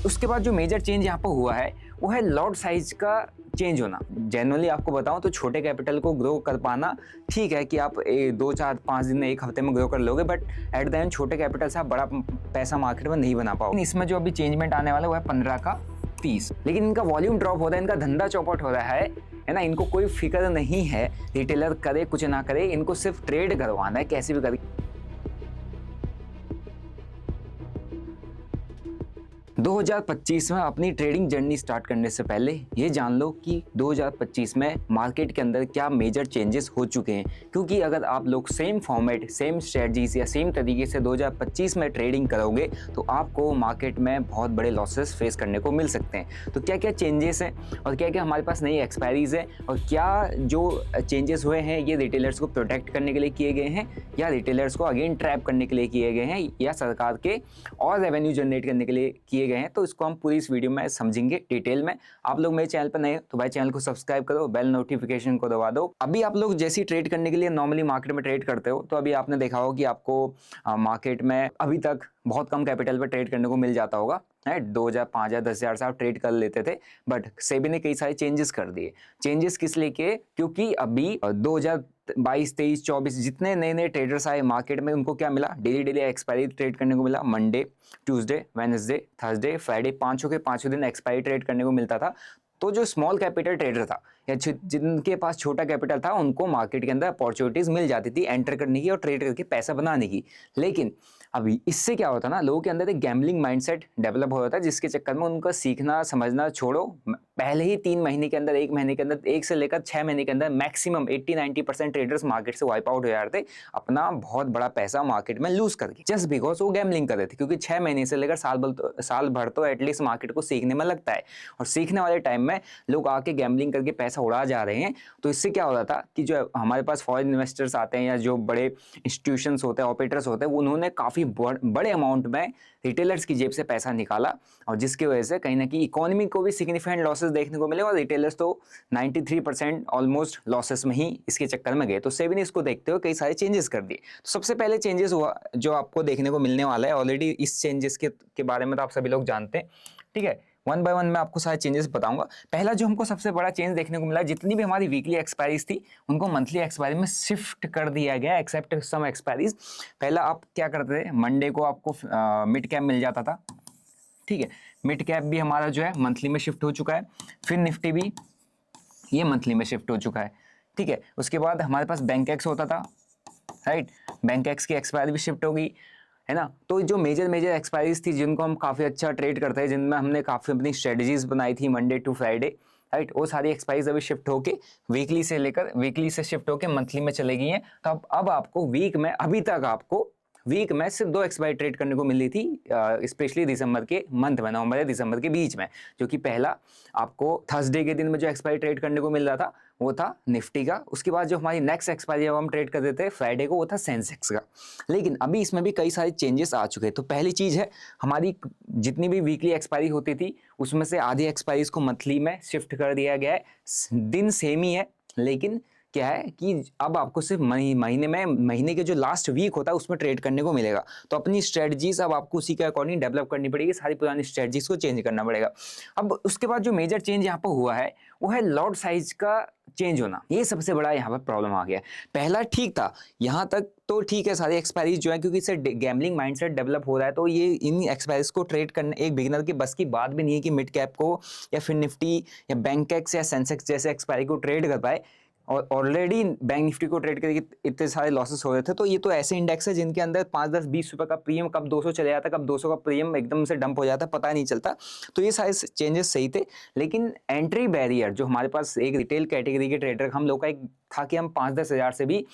उसके बाद जो मेजर चेंज यहाँ पर हुआ है वो है लॉट साइज का चेंज होना। जनरली आपको बताऊं तो छोटे कैपिटल को ग्रो कर पाना ठीक है कि आप 2 4 5 दिन एक हफ्ते में ग्रो कर लोगे, बट एट द एंड छोटे कैपिटल से आप बड़ा पैसा मार्केट में नहीं बना पाओगे। इसमें जो अभी चेंजमेंट आने वाला है वो है 15 का 30, लेकिन इनका वॉल्यूम ड्रॉप होता है, इनका धंधा चौपट हो रहा है ना। इनको कोई फिक्र नहीं है रिटेलर करे कुछ ना करे, इनको सिर्फ ट्रेड करवाना है कैसे भी करके। 2025 में अपनी ट्रेडिंग जर्नी स्टार्ट करने से पहले ये जान लो कि 2025 में मार्केट के अंदर क्या मेजर चेंजेस हो चुके हैं, क्योंकि अगर आप लोग सेम फॉर्मेट सेम स्ट्रेटजीज या सेम तरीके से 2025 में ट्रेडिंग करोगे तो आपको मार्केट में बहुत बड़े लॉसेस फेस करने को मिल सकते हैं। तो क्या क्या चेंजेस हैं और क्या क्या हमारे पास नई एक्सपायरीज है और क्या जो चेंजेस हुए हैं ये रिटेलर्स को प्रोटेक्ट करने के लिए किए गए हैं या रिटेलर्स को अगेन ट्रैप करने के लिए किए गए हैं या सरकार के और रेवेन्यू जनरेट करने के लिए किए गए हैं, तो इसको हम पूरी इस वीडियो में समझेंगे डिटेल में। आप लोग मेरे चैनल पर नए हो तो भाई चैनल को सब्सक्राइब करो, बेल नोटिफिकेशन को दबा दो। अभी आप लोग जैसी ट्रेड करने के लिए नॉर्मली मार्केट में ट्रेड करते हो, तो अभी आपने देखा होगा कि आपको मार्केट में अभी तक बहुत कम कैपिटल पर ट्रेड करने को मिल जाता होगा, है 2000 5000 10,000 से आप ट्रेड कर लेते थे, बट सेबी ने कई सारे चेंजेस कर दिए। चेंजेस किस लिए किए? क्योंकि अभी 2022 23 24 जितने नए नए ट्रेडर्स आए मार्केट में उनको क्या मिला? डेली एक्सपायरी ट्रेड करने को मिला। Monday, Tuesday, Wednesday, Thursday, Friday, पांचों के पांचों दिन एक्सपायरी ट्रेड करने को मिलता था। तो जो स्मॉल कैपिटल ट्रेडर था या जिनके पास छोटा कैपिटल था उनको मार्केट के अंदर अपॉर्चुनिटीज मिल जाती थी एंटर करने की और ट्रेड करके पैसा बनाने की। लेकिन अभी इससे क्या होता ना, लोगों के अंदर एक गैम्बलिंग माइंडसेट डेवलप हो जाता है, जिसके चक्कर में उनका सीखना समझना छोड़ो, पहले ही 3 महीने के अंदर 1 महीने के अंदर 1 से लेकर 6 महीने के अंदर मैक्सिमम 80-90% ट्रेडर्स मार्केट से वाइप आउट हो जाते थे, अपना बहुत बड़ा पैसा मार्केट में लूज करके, जस्ट बिकॉज वो गैम्बलिंग कर रहे थे। क्योंकि 6 महीने से लेकर साल भर तो एटलीस्ट मार्केट को सीखने में लगता है, और सीखने वाले टाइम में लोग आके गैम्बलिंग करके पैसा उड़ा जा रहे हैं। तो इससे क्या हो रहा था कि जो हमारे पास फॉरेन इन्वेस्टर्स आते हैं या जो बड़े इंस्टीट्यूशंस होते हैं, ऑपरेटर्स होते हैं, उन्होंने काफी बड़े अमाउंट में रिटेलर्स की जेब से पैसा निकाला, और जिसकी वजह से कहीं ना कहीं इकोनॉमी को भी सिग्निफिकेंट लॉसेस देखने को मिले, और रिटेलर्स तो 93% ऑलमोस्ट लॉसेस में ही इसके चक्कर में गए। तो सेबी ने इसको देखते हुए कई सारे चेंजेस कर दिए। तो सबसे पहले चेंजेस हुआ जो आपको देखने को मिलने वाला है, ऑलरेडी इस चेंजेस के बारे में तो आप सभी लोग जानते हैं, ठीक है। वन बाय वन मैं आपको सारे चेंजेस बताऊंगा। पहला जो हमको सबसे बड़ा चेंज देखने को मिला, जितनी भी हमारी वीकली एक्सपायरीज थी उनको मंथली एक्सपायरी में शिफ्ट कर दिया गया, एक्सेप्ट सम एक्सपायरीज। पहला आप क्या करते थे, मंडे को आपको मिड कैप मिल जाता था, ठीक है। मिड कैप भी हमारा जो है मंथली में शिफ्ट हो चुका है। फिर निफ्टी भी ये मंथली में शिफ्ट हो चुका है, ठीक है। उसके बाद हमारे पास बैंक एक्स होता था, राइट, बैंक एक्स की एक्सपायरी भी शिफ्ट हो गई, है ना। तो जो मेजर एक्सपायरीज थी जिनको हम काफ़ी अच्छा ट्रेड करते हैं, जिनमें हमने काफ़ी अपनी स्ट्रेटजीज बनाई थी मंडे टू फ्राइडे, राइट, वो सारी एक्सपायरीज अभी शिफ्ट होके वीकली से शिफ्ट होके मंथली में चले गई हैं। तो अब आपको अभी तक आपको वीक में सिर्फ 2 एक्सपायरी ट्रेड करने को मिली थी, स्पेशली दिसंबर के मंथ में, नवंबर या दिसंबर के बीच में, जो कि पहला आपको थर्सडे के दिन में जो एक्सपायरी ट्रेड करने को मिल रहा था वो था निफ्टी का। उसके बाद जो हमारी नेक्स्ट एक्सपायरी जब हम ट्रेड करते थे फ्राइडे को, वो था सेंसेक्स का। लेकिन अभी इसमें भी कई सारे चेंजेस आ चुके हैं। तो पहली चीज़ है, हमारी जितनी भी वीकली एक्सपायरी होती थी उसमें से आधी एक्सपायरीज को मंथली में शिफ्ट कर दिया गया है। दिन सेम ही है, लेकिन क्या है कि अब आपको सिर्फ महीने के जो लास्ट वीक होता है उसमें ट्रेड करने को मिलेगा। तो अपनी स्ट्रेटजीज अब आपको उसी के अकॉर्डिंग डेवलप करनी पड़ेगी, सारी पुरानी स्ट्रेटजीज को चेंज करना पड़ेगा। अब उसके बाद जो मेजर चेंज यहाँ पर हुआ है वो है लॉट साइज का चेंज होना। ये सबसे बड़ा यहाँ पर प्रॉब्लम आ गया। पहला ठीक था, यहाँ तक तो ठीक है, सारी एक्सपायरीज जो है, क्योंकि इससे गैम्बलिंग माइंडसेट डेवलप हो रहा है, तो ये इन एक्सपायरीज को ट्रेड करने एक बिगिनर के बस की बात भी नहीं है कि मिड कैप को या फिर निफ्टी या बैंक एक्स या सेंसेक्स जैसे एक्सपायरी को ट्रेड कर पाए। और ऑलरेडी बैंक निफ्टी को ट्रेड करके इतने सारे लॉसेस हो रहे थे। तो ये तो ऐसे इंडेक्स है जिनके अंदर 5-10-20 रुपए का प्रीमियम कब 200 चले जाता, कब 200 का प्रीमियम एकदम से डंप हो जाता, पता नहीं चलता। तो ये सारे चेंजेस सही थे, लेकिन एंट्री बैरियर जो हमारे पास एक रिटेल कैटेगरी के ट्रेडर हम लोग का एक था कि हम 5-10 हज़ार से भी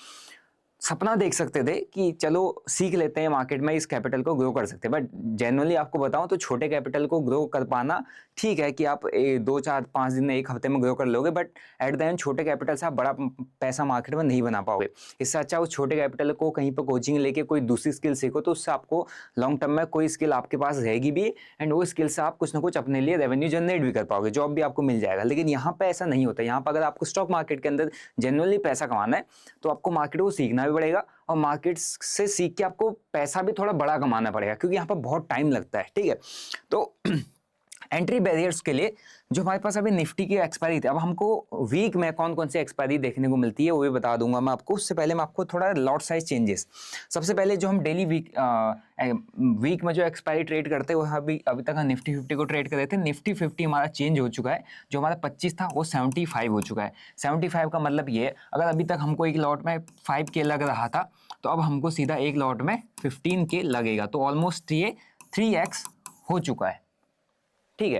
सपना देख सकते थे कि चलो सीख लेते हैं मार्केट में, इस कैपिटल को ग्रो कर सकते हैं। बट जनरली आपको बताऊं तो छोटे कैपिटल को ग्रो कर पाना ठीक है कि आप 2 4 5 दिन एक हफ्ते में ग्रो कर लोगे, बट एट द एंड छोटे कैपिटल से आप बड़ा पैसा मार्केट में नहीं बना पाओगे। इससे अच्छा उस छोटे कैपिटल को कहीं पर कोचिंग लेके कोई दूसरी स्किल सीखो, तो उससे आपको लॉन्ग टर्म में कोई स्किल आपके पास रहेगी भी, एंड वो स्किल से आप कुछ ना कुछ अपने लिए रेवेन्यू जनरेट भी कर पाओगे, जॉब भी आपको मिल जाएगा। लेकिन यहाँ पे ऐसा नहीं होता। यहाँ पर अगर आपको स्टॉक मार्केट के अंदर जनरली पैसा कमाना है तो आपको मार्केट को सीखना भी पड़ेगा, और मार्केट से सीख के आपको पैसा भी थोड़ा बड़ा कमाना पड़ेगा, क्योंकि यहाँ पर बहुत टाइम लगता है, ठीक है। तो एंट्री बैरियर्स के लिए जो हमारे पास अभी निफ्टी की एक्सपायरी थी, अब हमको वीक में कौन कौन सी एक्सपायरी देखने को मिलती है वो भी बता दूंगा मैं आपको। उससे पहले मैं आपको थोड़ा लॉट साइज चेंजेस, सबसे पहले जो हम डेली वीक में जो एक्सपायरी ट्रेड करते हैं वो अभी तक हम निफ्टी 50 को ट्रेड कर रहे थे। निफ्टी 50 हमारा चेंज हो चुका है, जो हमारा 25 था वो 75 हो चुका है। 75 का मतलब ये है, अगर अभी तक हमको एक लॉट में 5K लग रहा था तो अब हमको सीधा एक लॉट में 15K लगेगा, तो ऑलमोस्ट ये 3x हो चुका है। ठीक है,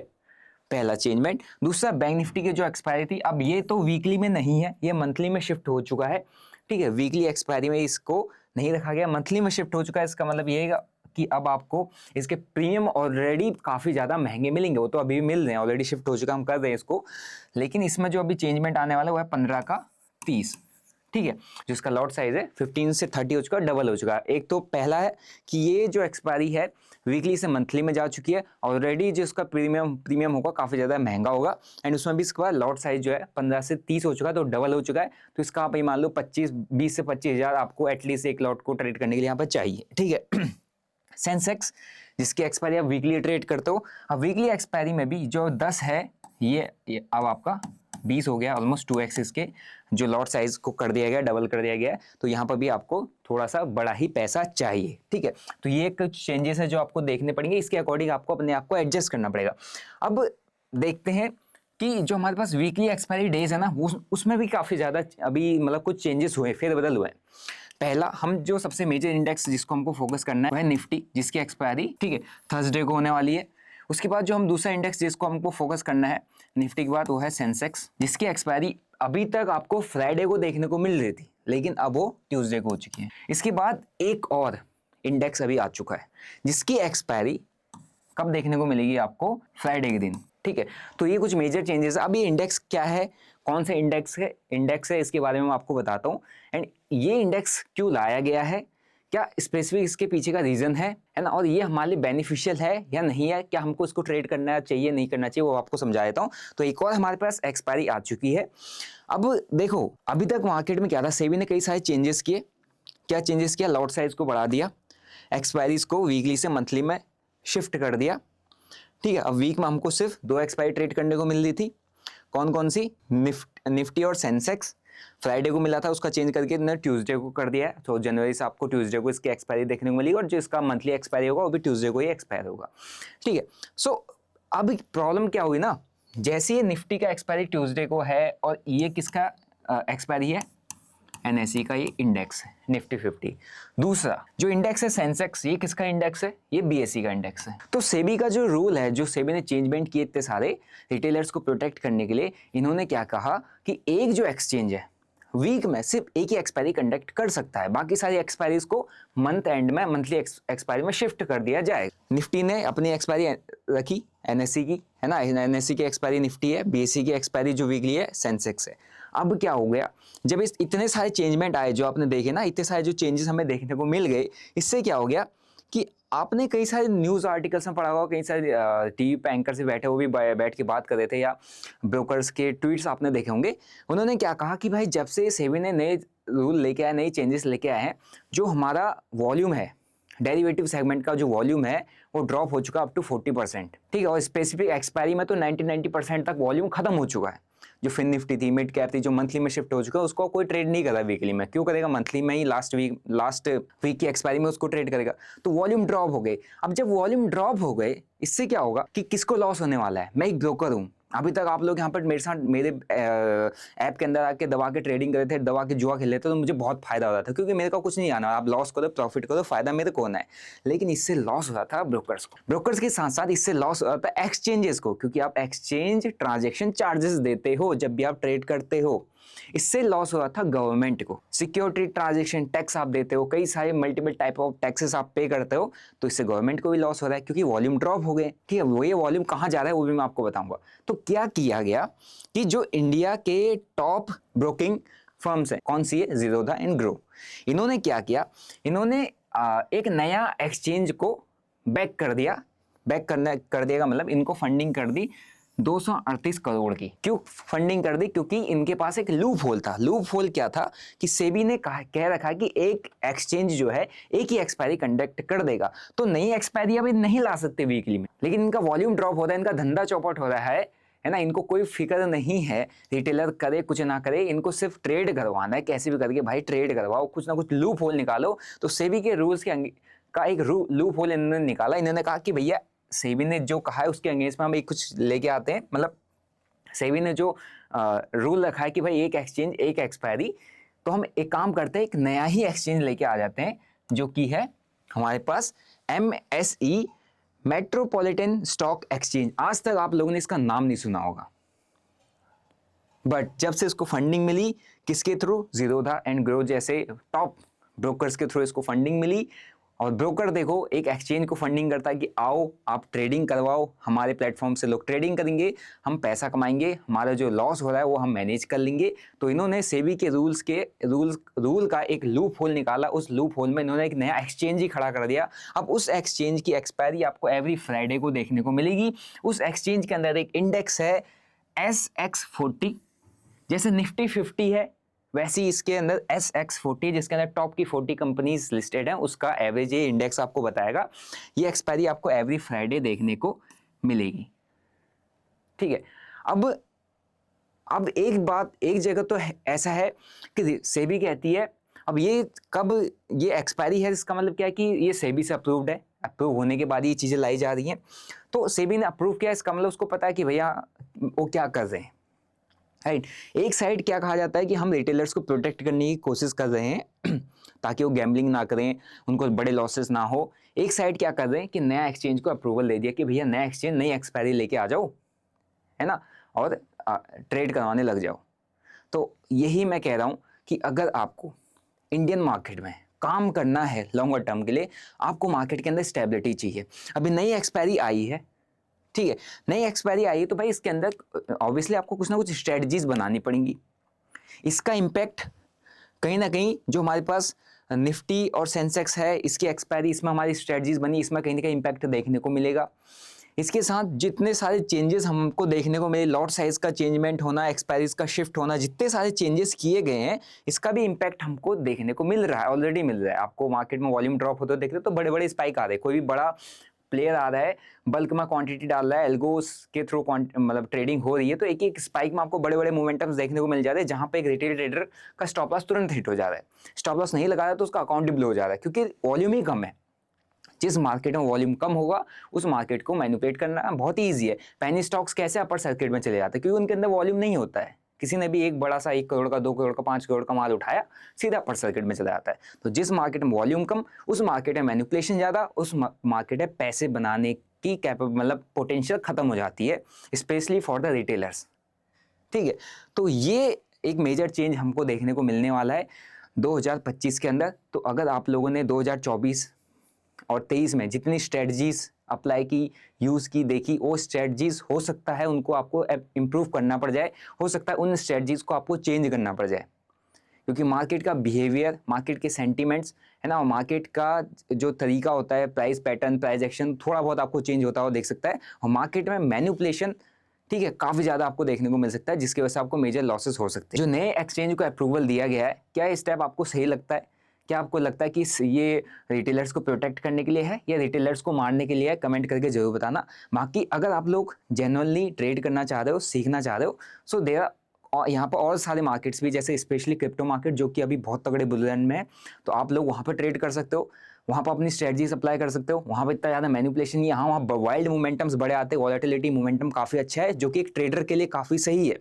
पहला चेंजमेंट। दूसरा, बैंक निफ्टी की जो एक्सपायरी थी, अब ये तो वीकली में नहीं है, ये मंथली में शिफ्ट हो चुका है। ठीक है, वीकली एक्सपायरी में इसको नहीं रखा गया, मंथली में शिफ्ट हो चुका है। इसका मतलब ये है कि अब आपको इसके प्रीमियम ऑलरेडी काफ़ी ज़्यादा महंगे मिलेंगे, वो तो अभी भी मिल रहे हैं, ऑलरेडी शिफ्ट हो चुका, हम कर रहे हैं इसको। लेकिन इसमें जो अभी चेंजमेंट आने वाला है वो है 15 का 30। ठीक है, जो इसका लॉट साइज है 15 से 30 हो चुका है, डबल हो चुका है। एक तो पहला है कि ये जो एक्सपायरी है वीकली से मंथली में जा चुकी है, ऑलरेडी जो इसका प्रीमियम होगा काफ़ी ज़्यादा महंगा होगा, एंड उसमें भी इसका लॉट साइज जो है 15 से 30 हो चुका है, तो डबल हो चुका है। तो इसका आप ये मान लो 20 से 25 हज़ार आपको एटलीस्ट एक लॉट को ट्रेड करने के लिए यहाँ पर चाहिए। ठीक है, सेंसेक्स जिसकी एक्सपायरी आप वीकली ट्रेड करते हो, अब वीकली एक्सपायरी में भी जो 10 है ये अब आपका 20 हो गया, ऑलमोस्ट 2x इसके जो लॉट साइज को कर दिया गया, डबल कर दिया गया है, तो यहाँ पर भी आपको थोड़ा सा बड़ा ही पैसा चाहिए। ठीक है, तो ये कुछ चेंजेस है जो आपको देखने पड़ेंगे, इसके अकॉर्डिंग आपको अपने आप को एडजस्ट करना पड़ेगा। अब देखते हैं कि जो हमारे पास वीकली एक्सपायरी डेज है ना, उसमें भी काफ़ी ज़्यादा अभी मतलब कुछ चेंजेस हुए, फेरबदल हुए। पहला, हम जो सबसे मेजर इंडेक्स जिसको हमको फोकस करना है वो है निफ्टी, जिसकी एक्सपायरी ठीक है थर्सडे को होने वाली है। उसके बाद जो हम दूसरा इंडेक्स जिसको हमको फोकस करना है निफ्टी के बाद वो है सेंसेक्स, जिसकी एक्सपायरी अभी तक आपको फ्राइडे को देखने को मिल रही थी, लेकिन अब वो ट्यूसडे को हो चुकी है। इसके बाद एक और इंडेक्स अभी आ चुका है जिसकी एक्सपायरी कब देखने को मिलेगी आपको, फ्राइडे के दिन। ठीक है, तो ये कुछ मेजर चेंजेस है। अब ये इंडेक्स क्या है, कौन सा इंडेक्स है इसके बारे में मैं आपको बताता हूँ, एंड ये इंडेक्स क्यों लाया गया है, क्या स्पेसिफिक इसके पीछे का रीजन है ना, और ये हमारे लिए बेनिफिशियल है या नहीं है, क्या हमको इसको ट्रेड करना चाहिए नहीं करना चाहिए, वो आपको समझा देता हूँ। तो एक और हमारे पास एक्सपायरी आ चुकी है। अब देखो, अभी तक मार्केट में क्या था, सेबी ने कई सारे चेंजेस किए। क्या चेंजेस किया, लॉट साइज को बढ़ा दिया, एक्सपायरीज को वीकली से मंथली में शिफ्ट कर दिया। ठीक है, अब वीक में हमको सिर्फ 2 एक्सपायरी ट्रेड करने को मिल रही थी, कौन कौन सी, निफ्टी और सेंसेक्स। फ्राइडे को मिला था, उसका चेंज करके ने ट्यूसडे को कर दिया है, तो जनवरी से आपको ट्यूसडे को इसकी एक्सपायरी देखने को मिली, और जो इसका मंथली एक्सपायरी होगा वो भी ट्यूसडे को ही एक्सपायर होगा। ठीक है, सो अब प्रॉब्लम क्या हुई ना, जैसे ये निफ्टी का एक्सपायरी ट्यूसडे को है और ये किसका एक्सपायरी है, एनएसई का ये इंडेक्स है निफ्टी 50। दूसरा जो इंडेक्स है सेंसेक्स, ये किसका इंडेक्स है, ये बीएसई का इंडेक्स है। तो सेबी का जो रूल है, जो सेबी ने चेंजमेंट किए इतने सारे रिटेलर्स को प्रोटेक्ट करने के लिए, इन्होंने क्या कहा कि एक जो एक्सचेंज है वीक में सिर्फ एक ही एक्सपायरी कंडक्ट कर सकता है, बाकी सारी एक्सपायरीज को मंथ एंड में मंथली एक्सपायरी में शिफ्ट कर दिया जाए। निफ्टी ने अपनी एक्सपायरी रखी एनएसई की, है ना, एनएसई की एक्सपायरी निफ्टी है, बीएसई की एक्सपायरी जो वीकली है सेंसेक्स है। अब क्या हो गया, जब इतने सारे चेंजमेंट आए जो आपने देखे ना, इतने सारे जो चेंजेस हमें देखने को मिल गए, इससे क्या हो गया कि आपने कई सारे न्यूज़ आर्टिकल्स में पढ़ा होगा, कई सारे टीवी पे एंकर से बैठे हुए भी बैठ के बात कर रहे थे, या ब्रोकर्स के ट्वीट्स आपने देखे होंगे। उन्होंने क्या कहा कि भाई जब से सेबी ने नए रूल लेके आए, नई चेंजेस लेके आए हैं, जो हमारा वॉल्यूम है डेरिवेटिव सेगमेंट का जो वॉल्यूम है वो ड्रॉप हो चुका अप टू 40%। ठीक है, और स्पेसिफिक एक्सपायरी में तो 90% तक वॉल्यूम खत्म हो चुका है। जो फिन निफ्टी थी, मिड कैप थी, जो मंथली में शिफ्ट हो चुका है, उसको कोई ट्रेड नहीं कर रहा वीकली में। क्यों करेगा, मंथली में ही लास्ट वीक की एक्सपायरी में उसको ट्रेड करेगा। तो वॉल्यूम ड्रॉप हो गई। अब जब वॉल्यूम ड्रॉप हो गए, इससे क्या होगा कि किसको लॉस होने वाला है, मैं एक ब्रोकर हूँ, अभी तक आप लोग यहाँ पर मेरे साथ मेरे ऐप के अंदर आके दबा के ट्रेडिंग कर रहे थे, दबा के जुआ खेल रहे थे, तो मुझे बहुत फायदा हो रहा था, क्योंकि मेरे को कुछ नहीं आना, आप लॉस करो प्रॉफिट करो, फायदा मेरे को होना है। लेकिन इससे लॉस हो रहा था ब्रोकर्स को, ब्रोकर्स के साथ साथ इससे लॉस हो रहा था एक्सचेंजेस को, क्योंकि आप एक्सचेंज ट्रांजेक्शन चार्जेस देते हो जब भी आप ट्रेड करते हो। इससे लॉस हो रहा था गवर्नमेंट को, सिक्योरिटी ट्रांजेक्शन टैक्स आप देते हो, कई सारे मल्टीपल टाइप ऑफ टैक्सेस आप पे करते हो, तो इससे गवर्नमेंट को भी लॉस हो रहा है, क्योंकि वॉल्यूम ड्रॉप हो गए। ठीक है, वो ये वॉल्यूम कहाँ जा रहा है वो भी मैं आपको बताऊंगा। तो क्या किया गया कि जो इंडिया के टॉप ब्रोकिंग फर्म्स हैं, कौन सी है, जीरोधा एंड ग्रो, इन्होंने क्या किया, इन्होंने एक नया एक्सचेंज को बैक कर दिया। बैक कर दिया का मतलब इनको फंडिंग कर दी 238 करोड़ की। क्यों फंडिंग कर दी? क्योंकि इनके पास एक लूप होल था। लूप होल क्या था कि सेबी ने कह रखा कि एक एक्सचेंज जो है एक ही एक्सपायरी कंडक्ट कर देगा, तो नई एक्सपायरी अभी नहीं ला सकते वीकली में, लेकिन इनका वॉल्यूम ड्रॉप हो रहा है, इनका धंधा चौपट हो रहा है ना। इनको कोई फिक्र नहीं है रिटेलर करे कुछ ना करे, इनको सिर्फ ट्रेड करवाना है, कैसे भी करके भाई ट्रेड करवाओ, कुछ ना कुछ लूप होल निकालो। तो सेबी के रूल्स का एक लूप होल इन्होंने निकाला। इन्होंने कहा कि भैया सेबी ने जो कहा है उसके अगेंस्ट में हम एक कुछ लेके आते हैं, मतलब सेबी ने जो रूल रखा है कि भाई एक एक्सचेंज एक एक्सपायरी, तो हम एक काम करते हैं, एक नया ही एक्सचेंज लेके आ जाते हैं जो कि है हमारे पास MSE, मेट्रोपॉलिटन स्टॉक एक्सचेंज। आज तक आप लोगों ने इसका नाम नहीं सुना होगा, बट जब से इसको फंडिंग मिली, किसके थ्रू? जीरोधा एंड ग्रो जैसे टॉप ब्रोकर्स के थ्रू इसको फंडिंग मिली। और ब्रोकर देखो एक एक्सचेंज को फंडिंग करता है कि आओ आप ट्रेडिंग करवाओ हमारे प्लेटफॉर्म से, लोग ट्रेडिंग करेंगे, हम पैसा कमाएंगे, हमारा जो लॉस हो रहा है वो हम मैनेज कर लेंगे। तो इन्होंने सेबी के रूल का एक लूप होल निकाला। उस लूप होल में इन्होंने एक नया एक्सचेंज ही खड़ा कर दिया। अब उस एक्सचेंज की एक्सपायरी आपको एवरी फ्राइडे को देखने को मिलेगी। उस एक्सचेंज के अंदर एक इंडेक्स है SX40, जैसे निफ्टी 50 है वैसे ही इसके अंदर SX40, जिसके अंदर टॉप की 40 कंपनीज लिस्टेड हैं, उसका एवरेज ये इंडेक्स आपको बताएगा। ये एक्सपायरी आपको एवरी फ्राइडे देखने को मिलेगी, ठीक है। अब एक बात, एक जगह तो ऐसा है कि सेबी कहती है अब ये कब ये एक्सपायरी है, इसका मतलब क्या है कि ये सेबी से अप्रूव्ड है, अप्रूव होने के बाद ये चीज़ें लाई जा रही हैं। तो सेबी ने अप्रूव किया, इसका मतलब उसको पता है कि भैया वो क्या कर रहे हैं, राइट। एक साइड क्या कहा जाता है कि हम रिटेलर्स को प्रोटेक्ट करने की कोशिश कर रहे हैं ताकि वो गैम्बलिंग ना करें, उनको बड़े लॉसेस ना हो। एक साइड क्या कर रहे हैं कि नया एक्सचेंज को अप्रूवल दे दिया कि भैया नया एक्सचेंज नई एक्सपायरी लेके आ जाओ, है ना, और ट्रेड करवाने लग जाओ। तो यही मैं कह रहा हूँ कि अगर आपको इंडियन मार्केट में काम करना है लॉन्गर टर्म के लिए, आपको मार्केट के अंदर स्टेबिलिटी चाहिए। अभी नई एक्सपायरी आई है, ठीक है, नई एक्सपायरी आई है, तो भाई इसके अंदर ऑब्वियसली आपको कुछ ना कुछ स्ट्रेटजीज बनानी पड़ेंगी। इसका इम्पैक्ट कहीं ना कहीं जो हमारे पास निफ्टी और सेंसेक्स है, इसकी एक्सपायरी, इसमें हमारी स्ट्रेटजीज बनी, इसमें कहीं ना कहीं इम्पैक्ट देखने को मिलेगा। इसके साथ जितने सारे चेंजेस हमको देखने को मिले, लॉट साइज का चेंजमेंट होना, एक्सपायरीज का शिफ्ट होना, जितने सारे चेंजेस किए गए हैं, इसका भी इम्पैक्ट हमको देखने को मिल रहा है, ऑलरेडी मिल रहा है। आपको मार्केट में वॉल्यूम ड्रॉप होते देख रहे हो तो बड़े बड़े स्पाइक आ रहे हैं, कोई भी बड़ा प्लेयर आ रहा है, बल्क में क्वांटिटी डाल रहा है, एल्गोस के थ्रू मतलब ट्रेडिंग हो रही है, तो एक एक स्पाइक में आपको बड़े बड़े मोमेंटम्स देखने को मिल जा रहे हैं, जहां पे एक रिटेल ट्रेडर का स्टॉप लॉस तुरंत हिट हो जा रहा है। स्टॉप लॉस नहीं लगा रहा है तो उसका अकाउंट ब्लो हो जा रहा है, क्योंकि वॉल्यूम ही कम है। जिस मार्केट में वॉल्यूम कम होगा उस मार्केट को मैनिपुलेट करना बहुत ही ईजी है। पेनी स्टॉक्स कैसे अपर सर्किट में चले जाते हैं, क्योंकि उनके अंदर वॉल्यूम नहीं होता है। किसी ने भी एक बड़ा सा 1 करोड़ का, 2 करोड़ का, 5 करोड़ का माल उठाया, सीधा अपर सर्किट में चला जाता है। तो जिस मार्केट में वॉल्यूम कम, उस मार्केट में मैनिपुलेशन ज्यादा, उस मार्केट में पैसे बनाने की मतलब पोटेंशियल खत्म हो जाती है, स्पेशली फॉर द रिटेलर्स, ठीक है। तो ये एक मेजर चेंज हमको देखने को मिलने वाला है 2025 के अंदर। तो अगर आप लोगों ने 2024 और 23 में जितनी स्ट्रेटजीज अप्लाई की, यूज़ की, देखी, वो स्ट्रेटजीज हो सकता है उनको आपको इम्प्रूव करना पड़ जाए, हो सकता है उन स्ट्रेटजीज को आपको चेंज करना पड़ जाए, क्योंकि मार्केट का बिहेवियर, मार्केट के सेंटीमेंट्स, है ना, मार्केट का जो तरीका होता है, प्राइस पैटर्न, प्राइस एक्शन थोड़ा बहुत आपको चेंज होता हुआ देख सकता है। और मार्केट में मैनिपुलेशन, ठीक है, काफ़ी ज़्यादा आपको देखने को मिल सकता है, जिसकी वजह से आपको मेजर लॉसेस हो सकते हैं। जो नए एक्सचेंज को अप्रूवल दिया गया है, क्या ये स्टेप आपको सही लगता है? क्या आपको लगता है कि ये रिटेलर्स को प्रोटेक्ट करने के लिए है या रिटेलर्स को मारने के लिए है? कमेंट करके जरूर बताना। बाकी अगर आप लोग जेन्युइनली ट्रेड करना चाह रहे हो, सीखना चाह रहे हो, सो देयर और यहाँ पर और सारे मार्केट्स भी, जैसे स्पेशली क्रिप्टो मार्केट जो कि अभी बहुत तगड़े बुल रन में है, तो आप लोग वहाँ पर ट्रेड कर सकते हो, वहाँ पर अपनी स्ट्रेटजीज अप्लाई कर सकते हो। वहाँ पर इतना ज़्यादा मैनिपुलेशन नहीं है, हाँ वहाँ वाइल्ड मोमेंटम्स बड़े आते हैं, वॉलेटिलिटी मोमेंटम काफ़ी अच्छा है, जो कि एक ट्रेडर के लिए काफ़ी सही है।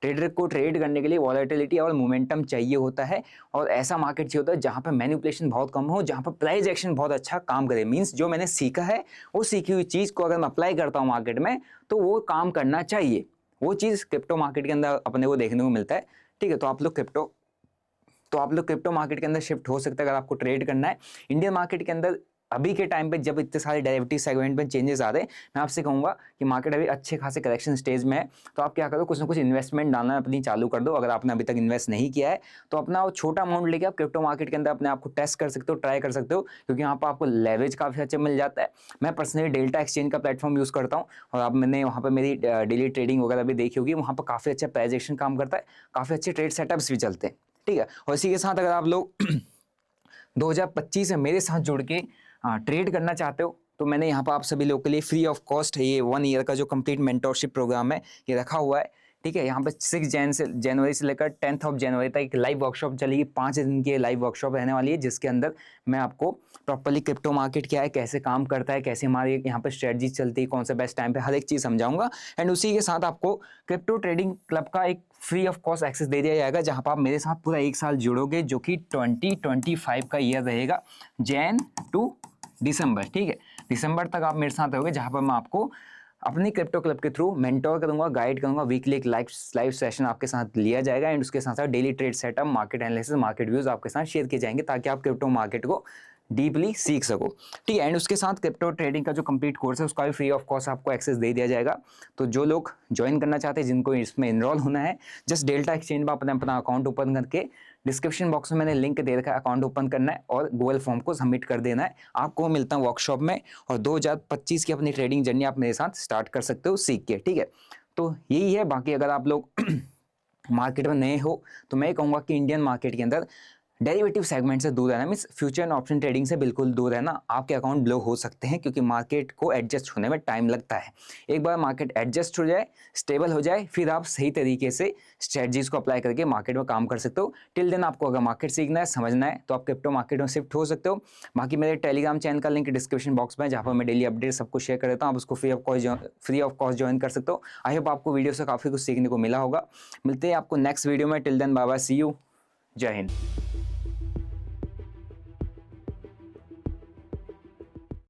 ट्रेडर को ट्रेड करने के लिए वॉलेटिलिटी और मोमेंटम चाहिए होता है, और ऐसा मार्केट चाहिए होता है जहाँ पर मैनिपुलेशन बहुत कम हो, जहाँ पर प्राइस एक्शन बहुत अच्छा काम करे। मींस जो मैंने सीखा है, वो सीखी हुई चीज़ को अगर मैं अप्लाई करता हूँ मार्केट में, तो वो काम करना चाहिए। वो चीज़ क्रिप्टो मार्केट के अंदर अपने को देखने को मिलता है, ठीक है। तो आप लोग क्रिप्टो मार्केट के अंदर शिफ्ट हो सकते हैं अगर आपको ट्रेड करना है। इंडियन मार्केट के अंदर अभी के टाइम पे जब इतने सारे डेरिवेटिव सेगमेंट में चेंजेस आ रहे हैं, मैं आपसे कहूँगा कि मार्केट अभी अच्छे खासे करेक्शन स्टेज में है, तो आप क्या करो, कुछ ना कुछ इन्वेस्टमेंट डालना अपनी चालू कर दो। अगर आपने अभी तक इन्वेस्ट नहीं किया है तो अपना वो छोटा अमाउंट लेके आप क्रिप्टो मार्केट के अंदर अपने आप को टेस्ट कर सकते हो, ट्राई कर सकते हो, क्योंकि यहाँ पर आपको लेवरेज काफ़ी अच्छा मिल जाता है। मैं पर्सनली डेल्टा एक्सचेंज का प्लेटफॉर्म यूज़ करता हूँ और अब मैंने वहाँ पर मेरी डेली ट्रेडिंग वगैरह भी देखी होगी, वहाँ पर काफ़ी अच्छा प्राइस एक्शन काम करता है, काफ़ी अच्छे ट्रेड सेटअप्स भी चलते हैं, ठीक है। और इसी के साथ अगर आप लोग 2025 में मेरे साथ जुड़ के ट्रेड करना चाहते हो तो मैंने यहाँ पर आप सभी लोगों के लिए फ्री ऑफ कॉस्ट ये 1 ईयर का जो कंप्लीट मेंटोरशिप प्रोग्राम है ये रखा हुआ है, ठीक है। यहाँ पर 6 जनवरी से लेकर 10 जनवरी तक एक लाइव वर्कशॉप चलेगी, 5 दिन की लाइव वर्कशॉप रहने वाली है, जिसके अंदर मैं आपको प्रॉपर्ली क्रिप्टो मार्केट क्या है, कैसे काम करता है, कैसे हमारी यहाँ पर स्ट्रेटजी चलती है, कौन सा बेस्ट टाइम पे, हर एक चीज़ समझाऊंगा। एंड उसी के साथ आपको क्रिप्टो ट्रेडिंग क्लब का एक फ्री ऑफ कॉस्ट एक्सेस दे दिया जाएगा, जहाँ पर आप मेरे साथ पूरा 1 साल जुड़ोगे, जो कि 2025 का ईयर रहेगा, जैन टू दिसंबर, ठीक है। दिसंबर तक आप मेरे साथ रहोगे, जहाँ पर मैं आपको अपनी क्रिप्टो क्लब के थ्रू मेंटोर करूंगा, गाइड करूंगा, वीकली एक लाइव सेशन आपके साथ लिया जाएगा एंड उसके साथ साथ daily trade setup, market analysis, market views आपके साथ शेयर किए जाएंगे, ताकि आप क्रिप्टो मार्केट को डीपली सीख सको, ठीक है। एंड उसके साथ क्रिप्टो ट्रेडिंग का जो कंप्लीट कोर्स है उसका भी फ्री ऑफ कॉस्ट आपको एक्सेस दे दिया जाएगा। तो जो लोग ज्वाइन करना चाहते हैं, जिनको इसमें इनरोल होना है, जस्ट डेल्टा एक्सचेंज में अपना अकाउंट ओपन करके डिस्क्रिप्शन बॉक्स में मैंने लिंक दे रखा है, अकाउंट ओपन करना है और गूगल फॉर्म को सबमिट कर देना है। आपको मिलता हूँ वर्कशॉप में और 2025 की अपनी ट्रेडिंग जर्नी आप मेरे साथ स्टार्ट कर सकते हो सीख के, ठीक है। तो यही है। बाकी अगर आप लोग मार्केट में नए हो तो मैं कहूँगा कि इंडियन मार्केट के अंदर डेरिवेटिव सेगमेंट से दूर रहना, means future and option trading से बिल्कुल दूर रहना। आपके अकाउंट ब्लॉक हो सकते हैं क्योंकि मार्केट को एडजस्ट होने में टाइम लगता है। एक बार मार्केट एडजस्ट हो जाए, स्टेबल हो जाए, फिर आप सही तरीके से स्ट्रेटजीज को अप्लाई करके मार्केट में काम कर सकते हो। टिल देन आपको अगर मार्केट सीखना है, समझना है, तो आप क्रिप्टो मार्केट में शिफ्ट हो सकते हो। बाकी मेरे टेलीग्राम चैनल का लिंक डिस्क्रिप्शन बॉक्स में, जहाँ पर मैं डेली अपडेट सब कुछ शेयर कर देता हूँ, आप उसको फ्री ऑफ कॉस्ट ज्वाइन कर सकते हो। आई होप आपको वीडियो से काफ़ी कुछ सीखने को मिला होगा। मिलते हैं आपको नेक्स्ट वीडियो में। Till then bye bye, see you, जय हिंद।